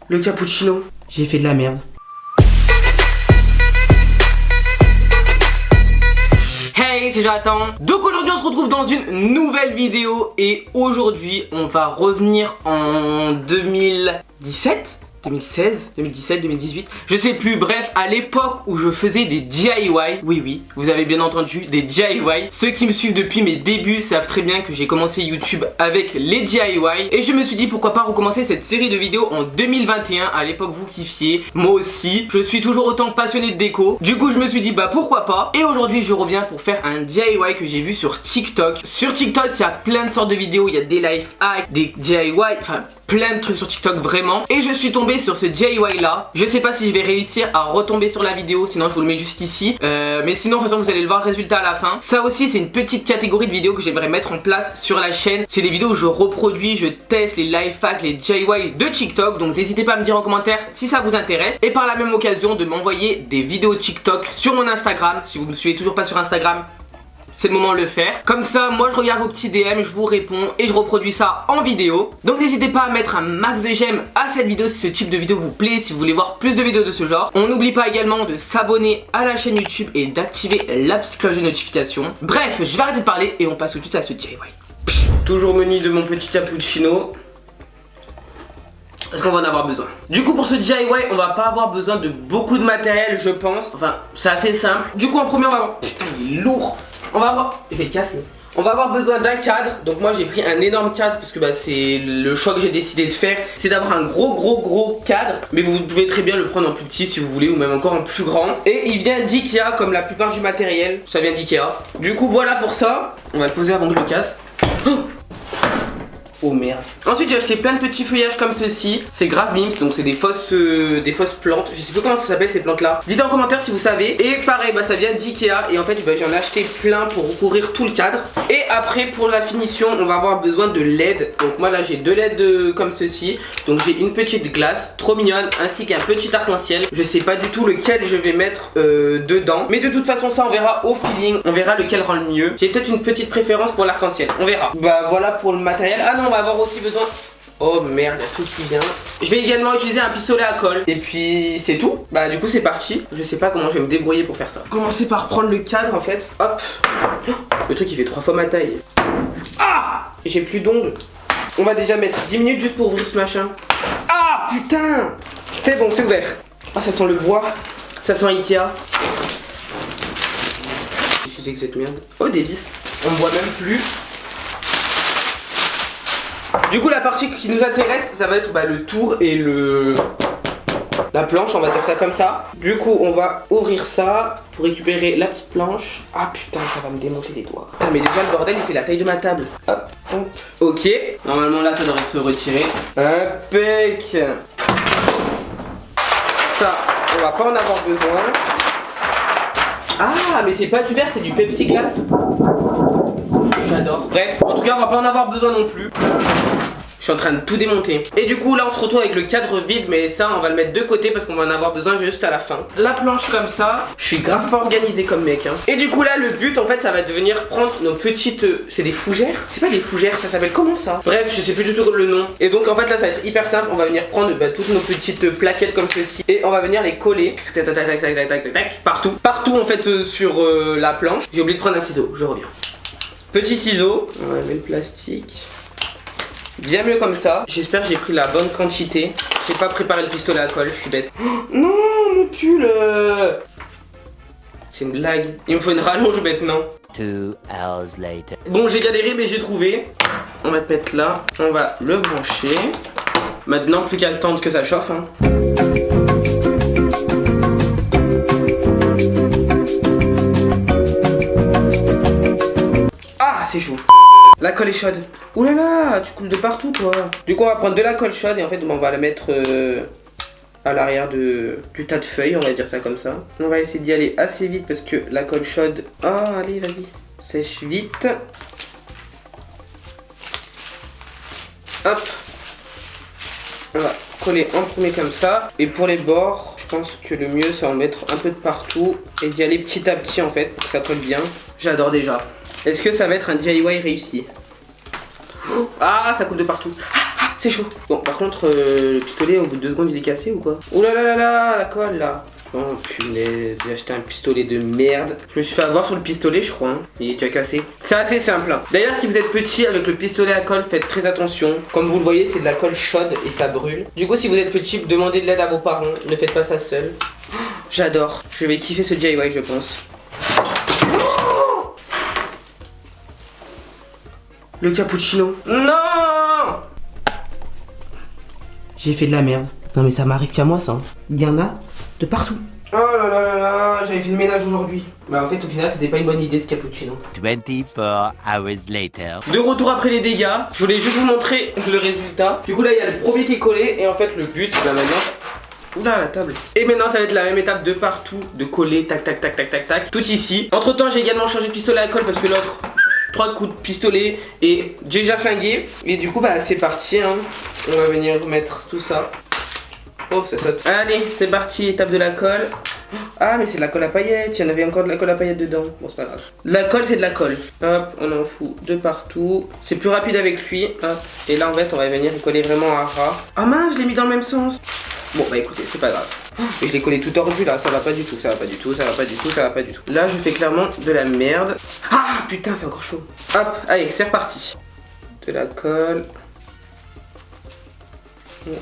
Le cappuccino. J'ai fait de la merde. Hey, c'est Jonathan. Donc aujourd'hui on se retrouve dans une nouvelle vidéo. Et aujourd'hui on va revenir en 2017 2016, 2017, 2018, je sais plus, bref, à l'époque où je faisais des DIY, oui, vous avez bien entendu, des DIY. Ceux qui me suivent depuis mes débuts savent très bien que j'ai commencé YouTube avec les DIY. Et je me suis dit pourquoi pas recommencer cette série de vidéos en 2021, à l'époque vous kiffiez, moi aussi. Je suis toujours autant passionné de déco, du coup je me suis dit bah pourquoi pas. Et aujourd'hui je reviens pour faire un DIY que j'ai vu sur TikTok. Sur TikTok il y a plein de sortes de vidéos, il y a des life hacks, des DIY, enfin plein de trucs sur TikTok vraiment. Et je suis tombé sur ce DIY là. Je sais pas si je vais réussir à retomber sur la vidéo, sinon je vous le mets juste ici. Mais sinon de toute façon vous allez le voir le résultat à la fin. Ça aussi c'est une petite catégorie de vidéos que j'aimerais mettre en place sur la chaîne. C'est des vidéos où je reproduis, je teste les life hacks, les DIY de TikTok. Donc n'hésitez pas à me dire en commentaire si ça vous intéresse. Et par la même occasion de m'envoyer des vidéos TikTok sur mon Instagram. Si vous me suivez toujours pas sur Instagram, c'est le moment de le faire. Comme ça, moi je regarde vos petits DM, je vous réponds et je reproduis ça en vidéo. Donc n'hésitez pas à mettre un max de j'aime à cette vidéo si ce type de vidéo vous plaît, si vous voulez voir plus de vidéos de ce genre. On n'oublie pas également de s'abonner à la chaîne YouTube et d'activer la petite cloche de notification. Bref, je vais arrêter de parler et on passe tout de suite à ce DIY. Toujours muni de mon petit cappuccino. Parce qu'on va en avoir besoin. Du coup pour ce DIY on va pas avoir besoin de beaucoup de matériel je pense. Enfin c'est assez simple. Du coup en premier on va avoir... Putain il est lourd. On va avoir... Je vais le casser. On va avoir besoin d'un cadre. Donc moi j'ai pris un énorme cadre parce que bah, c'est le choix que j'ai décidé de faire. C'est d'avoir un gros cadre. Mais vous pouvez très bien le prendre en plus petit si vous voulez, ou même encore en plus grand. Et il vient d'Ikea comme la plupart du matériel. Ça vient d'Ikea. Du coup voilà pour ça. On va le poser avant que je le casse. Oh merde. Ensuite j'ai acheté plein de petits feuillages comme ceci. C'est Grave Mims, donc c'est des fausses plantes. Je sais pas comment ça s'appelle ces plantes là. Dites en commentaire si vous savez. Et pareil bah ça vient d'Ikea. Et en fait bah, j'en ai acheté plein pour recouvrir tout le cadre. Et après pour la finition on va avoir besoin de LED. Donc moi là j'ai deux LED comme ceci. Donc j'ai une petite glace trop mignonne ainsi qu'un petit arc-en-ciel. Je sais pas du tout lequel je vais mettre dedans. Mais de toute façon ça on verra au feeling. On verra lequel rend le mieux. J'ai peut-être une petite préférence pour l'arc-en-ciel. On verra. Bah voilà pour le matériel. Ah non on va avoir aussi besoin... Oh merde, il y a tout qui vient. Je vais également utiliser un pistolet à colle. Et puis c'est tout. Bah du coup c'est parti. Je sais pas comment je vais me débrouiller pour faire ça. Commencer par prendre le cadre en fait. Hop. Le truc il fait 3 fois ma taille. Ah, j'ai plus d'ongles. On va déjà mettre 10 minutes juste pour ouvrir ce machin. Ah putain. C'est bon, c'est ouvert. Ah ça sent le bois. Ça sent Ikea. Excusez que cette merde. Oh des vis. On me voit même plus. Du coup la partie qui nous intéresse ça va être bah, le tour et la planche, on va dire ça comme ça. Du coup on va ouvrir ça pour récupérer la petite planche. Ah putain ça va me démonter les doigts. Ah mais déjà le bordel il fait la taille de ma table. Hop, hop. Ok, normalement là ça devrait se retirer. Impec. Ça on va pas en avoir besoin. Ah mais c'est pas du verre, c'est du Pepsi Glace. J'adore. Bref, en tout cas on va pas en avoir besoin non plus. Je suis en train de tout démonter. Et du coup là on se retrouve avec le cadre vide. Mais ça on va le mettre de côté parce qu'on va en avoir besoin juste à la fin. La planche comme ça. Je suis grave pas organisé comme mec hein. Et du coup là le but en fait ça va devenir prendre nos petites... C'est des fougères? C'est pas des fougères, ça s'appelle comment ça? Bref je sais plus du tout le nom. Et donc en fait là ça va être hyper simple. On va venir prendre bah, toutes nos petites plaquettes comme ceci. Et on va venir les coller partout. Partout en fait sur la planche. J'ai oublié de prendre un ciseau, je reviens. Petit ciseau. On va mettre le plastique. Bien mieux comme ça. J'espère que j'ai pris la bonne quantité. J'ai pas préparé le pistolet à colle, je suis bête. Oh, non, mon pull. C'est une blague. Il me faut une rallonge maintenant. 2 hours later. Bon, j'ai galéré, mais j'ai trouvé. On va le mettre là. On va le brancher. Maintenant, plus qu'à attendre que ça chauffe. Hein. Ah, c'est chaud. La colle est chaude. Ouh là là, tu coules de partout toi. Du coup on va prendre de la colle chaude et en fait on va la mettre à l'arrière du tas de feuilles, on va dire ça comme ça. On va essayer d'y aller assez vite parce que la colle chaude... Ah allez vas-y, sèche vite. Hop. On va coller en premier comme ça. Et pour les bords, je pense que le mieux c'est en mettre un peu de partout et d'y aller petit à petit en fait pour que ça colle bien. J'adore déjà. Est-ce que ça va être un DIY réussi? Ah, ça coule de partout. Ah, C'est chaud. Bon, par contre, le pistolet, au bout de 2 secondes, il est cassé ou quoi? Ouh là là là là, la colle là. Oh punaise, j'ai acheté un pistolet de merde. Je me suis fait avoir sur le pistolet, je crois. Hein. Il est déjà cassé. C'est assez simple. Hein. D'ailleurs, si vous êtes petit avec le pistolet à colle, faites très attention. Comme vous le voyez, c'est de la colle chaude et ça brûle. Du coup, si vous êtes petit, demandez de l'aide à vos parents. Ne faites pas ça seul. Oh, j'adore. Je vais kiffer ce DIY, je pense. Le cappuccino. Non! J'ai fait de la merde. Non mais ça m'arrive qu'à moi ça. Il y en a de partout. Oh là là là là, j'avais fait le ménage aujourd'hui. Bah en fait au final c'était pas une bonne idée ce cappuccino. 24 hours later. De retour après les dégâts, je voulais juste vous montrer le résultat. Du coup là il y a le premier qui est collé et en fait le but là maintenant... Oula la table. Et maintenant ça va être la même étape de partout, de coller, tac tac tac tac tac tac. Tout ici. Entre temps j'ai également changé de pistolet à colle parce que l'autre... 3 coups de pistolet et j'ai déjà flingué. Et du coup bah c'est parti hein. On va venir mettre tout ça. Oh ça saute. Allez c'est parti, étape de la colle. Ah mais c'est de la colle à paillettes. Il y en avait encore de la colle à paillettes dedans. Bon c'est pas grave. La colle c'est de la colle. Hop on en fout de partout. C'est plus rapide avec lui. Hop. Et là en fait on va venir coller vraiment à ras. Ah mince je l'ai mis dans le même sens. Bon bah écoutez c'est pas grave. Et je l'ai collé tout tordu là, ça va pas du tout, ça va pas du tout, ça va pas du tout, ça va pas du tout. Là je fais clairement de la merde. Ah putain c'est encore chaud. Hop, allez c'est reparti. De la colle.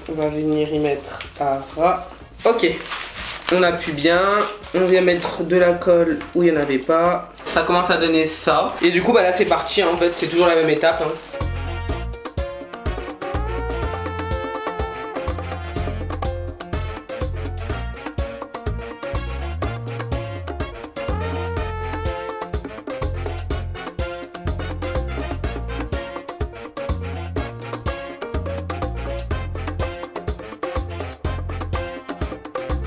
On va venir y mettre à ras. Ok. On appuie bien. On vient mettre de la colle où il n'y en avait pas. Ça commence à donner ça. Et du coup bah là c'est parti hein. En fait c'est toujours la même étape hein.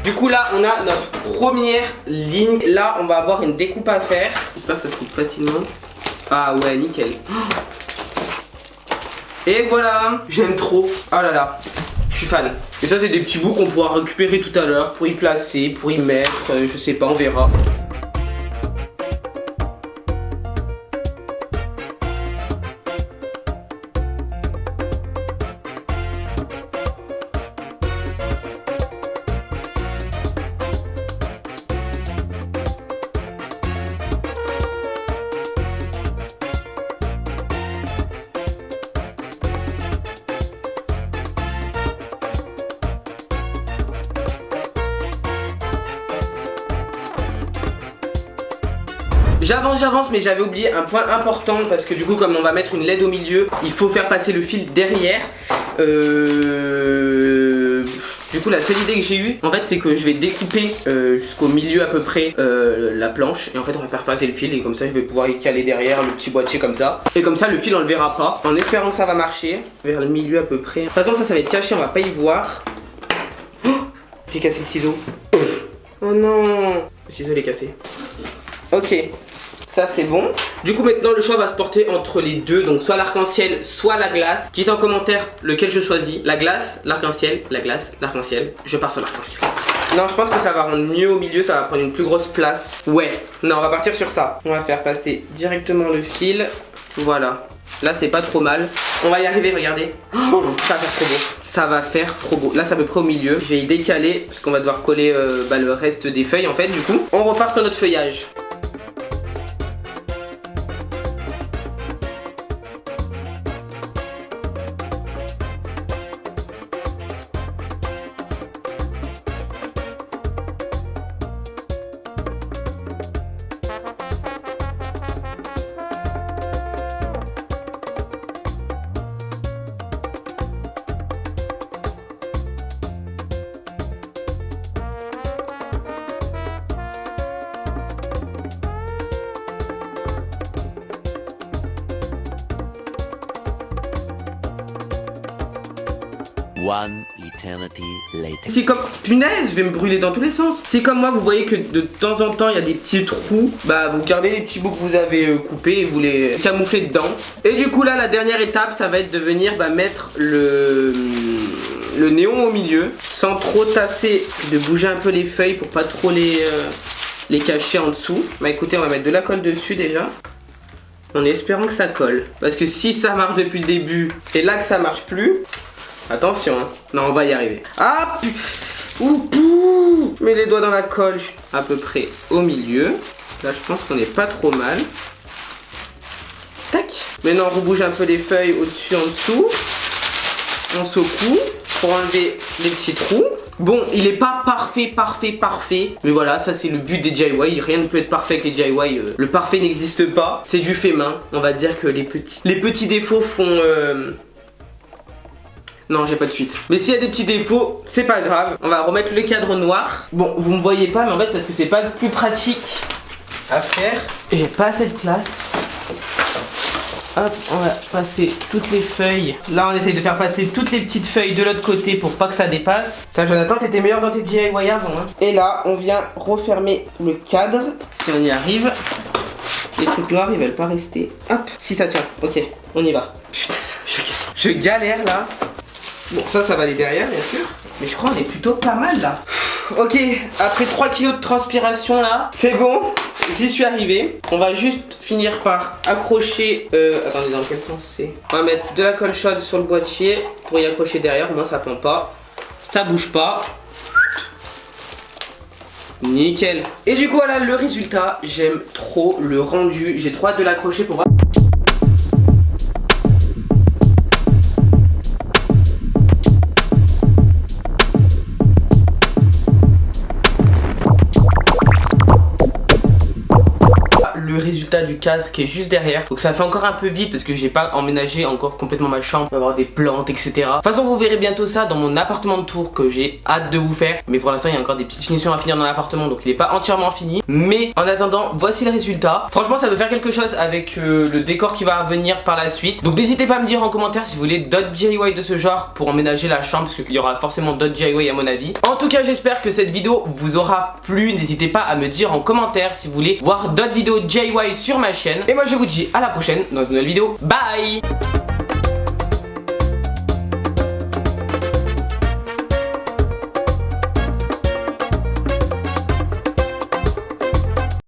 Du coup là on a notre première ligne. Là on va avoir une découpe à faire. J'espère que ça se coupe facilement. Ah ouais nickel. Et voilà. J'aime trop. Oh là là. Je suis fan. Et ça c'est des petits bouts qu'on pourra récupérer tout à l'heure. Pour y placer, pour y mettre. Je sais pas on verra. J'avance mais j'avais oublié un point important parce que du coup comme on va mettre une LED au milieu, il faut faire passer le fil derrière. Du coup la seule idée que j'ai eue en fait c'est que je vais découper jusqu'au milieu à peu près la planche. Et en fait on va faire passer le fil et comme ça je vais pouvoir y caler derrière le petit boîtier comme ça. Et comme ça le fil on le verra pas. En espérant que ça va marcher. Vers le milieu à peu près. De toute façon ça va être caché, on va pas y voir. Oh, j'ai cassé le ciseau. Oh non. Le ciseau il est cassé. Ok. Ça c'est bon. Du coup maintenant le choix va se porter entre les deux. Donc soit l'arc-en-ciel, soit la glace. Dites en commentaire lequel je choisis. La glace, l'arc-en-ciel, la glace, l'arc-en-ciel. Je pars sur l'arc-en-ciel. Non je pense que ça va rendre mieux au milieu. Ça va prendre une plus grosse place. Ouais, non on va partir sur ça. On va faire passer directement le fil. Voilà. Là c'est pas trop mal. On va y arriver, regardez. Oh, ça va faire trop beau. Ça va faire trop beau. Là c'est à peu près au milieu. Je vais y décaler parce qu'on va devoir coller le reste des feuilles en fait du coup. On repart sur notre feuillage. One eternity later. C'est comme... Punaise, je vais me brûler dans tous les sens. C'est comme moi, vous voyez que de temps en temps, il y a des petits trous. Bah, vous gardez les petits bouts que vous avez coupés et vous les camouflez dedans. Et du coup, là, la dernière étape, ça va être de venir mettre le néon au milieu. Sans trop tasser, de bouger un peu les feuilles pour pas trop les cacher en dessous. Bah écoutez, on va mettre de la colle dessus déjà. En espérant que ça colle. Parce que si ça marche depuis le début et là que ça marche plus... Attention, hein. Non, on va y arriver. Ah, ouh, je mets les doigts dans la colle, je suis à peu près au milieu. Là, je pense qu'on n'est pas trop mal. Tac. Maintenant, on rebouge un peu les feuilles au-dessus, en dessous. On secoue pour enlever les petits trous. Bon, il est pas parfait. Mais voilà, ça c'est le but des DIY. Rien ne peut être parfait avec les DIY. Le parfait n'existe pas. C'est du fait main. On va dire que les petits défauts font... Non, j'ai pas de suite. Mais s'il y a des petits défauts, c'est pas grave. On va remettre le cadre noir. Bon, vous me voyez pas, mais en fait, parce que c'est pas le plus pratique à faire. J'ai pas assez de place. Hop, on va passer toutes les feuilles. Là, on essaye de faire passer toutes les petites feuilles de l'autre côté pour pas que ça dépasse. Putain, Jonathan, t'étais meilleur dans tes DIY avant, hein. Et là, on vient refermer le cadre. Si on y arrive. Les trucs noirs, ils veulent pas rester. Hop, si ça tient. Ok, on y va. Putain, je galère là. Bon, ça va aller derrière, bien sûr. Mais je crois qu'on est plutôt pas mal là. Ok, après 3 kilos de transpiration là, c'est bon. J'y suis arrivé. On va juste finir par accrocher. Attendez, dans quel sens c'est? On va mettre de la colle chaude sur le boîtier pour y accrocher derrière. Au moins ça pend pas. Ça bouge pas. Nickel. Et du coup, voilà le résultat. J'aime trop le rendu. J'ai trop hâte de l'accrocher pour voir. Le résultat du cadre qui est juste derrière. Donc ça fait encore un peu vite parce que j'ai pas emménagé encore complètement ma chambre. On va avoir des plantes, etc. De toute façon, vous verrez bientôt ça dans mon appartement de Tours que j'ai hâte de vous faire. Mais pour l'instant, il y a encore des petites finitions à finir dans l'appartement, donc il n'est pas entièrement fini. Mais en attendant, voici le résultat. Franchement, ça veut faire quelque chose avec le décor qui va venir par la suite. Donc n'hésitez pas à me dire en commentaire si vous voulez d'autres DIY de ce genre pour emménager la chambre, parce qu'il y aura forcément d'autres DIY à mon avis. En tout cas, j'espère que cette vidéo vous aura plu. N'hésitez pas à me dire en commentaire si vous voulez voir d'autres vidéos DIY sur ma chaîne. Et moi je vous dis à la prochaine dans une nouvelle vidéo. Bye!